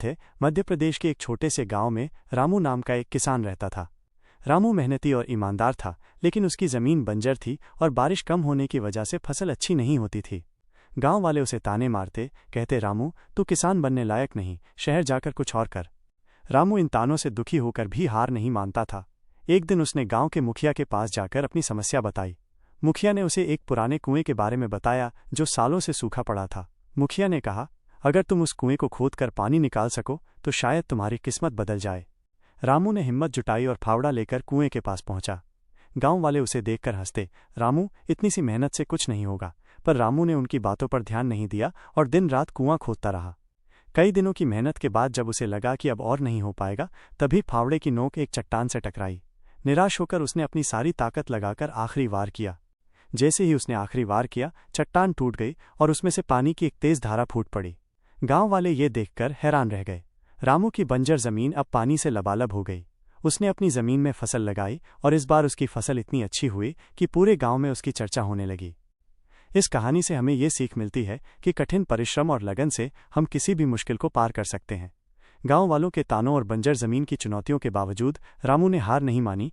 थे। मध्य प्रदेश के एक छोटे से गांव में रामू नाम का एक किसान रहता था। रामू मेहनती और ईमानदार था, लेकिन उसकी ज़मीन बंजर थी और बारिश कम होने की वजह से फसल अच्छी नहीं होती थी। गांव वाले उसे ताने मारते, कहते, रामू तू किसान बनने लायक नहीं, शहर जाकर कुछ और कर। रामू इन तानों से दुखी होकर भी हार नहीं मानता था। एक दिन उसने गांव के मुखिया के पास जाकर अपनी समस्या बताई। मुखिया ने उसे एक पुराने कुएं के बारे में बताया जो सालों से सूखा पड़ा था। मुखिया ने कहा, अगर तुम उस कुएं को खोदकर पानी निकाल सको तो शायद तुम्हारी किस्मत बदल जाए। रामू ने हिम्मत जुटाई और फावड़ा लेकर कुएं के पास पहुंचा। गांव वाले उसे देखकर हंसते, रामू इतनी सी मेहनत से कुछ नहीं होगा। पर रामू ने उनकी बातों पर ध्यान नहीं दिया और दिन रात कुआं खोदता रहा। कई दिनों की मेहनत के बाद जब उसे लगा कि अब और नहीं हो पाएगा, तभी फावड़े की नोक एक चट्टान से टकराई। निराश होकर उसने अपनी सारी ताकत लगाकर आखिरी वार किया। जैसे ही उसने आखिरी वार किया, चट्टान टूट गई और उसमें से पानी की एक तेज धारा फूट पड़ी। गांव वाले ये देखकर हैरान रह गए। रामू की बंजर जमीन अब पानी से लबालब हो गई। उसने अपनी जमीन में फसल लगाई और इस बार उसकी फसल इतनी अच्छी हुई कि पूरे गांव में उसकी चर्चा होने लगी। इस कहानी से हमें ये सीख मिलती है कि कठिन परिश्रम और लगन से हम किसी भी मुश्किल को पार कर सकते हैं। गांव वालों के तानों और बंजर जमीन की चुनौतियों के बावजूद रामू ने हार नहीं मानी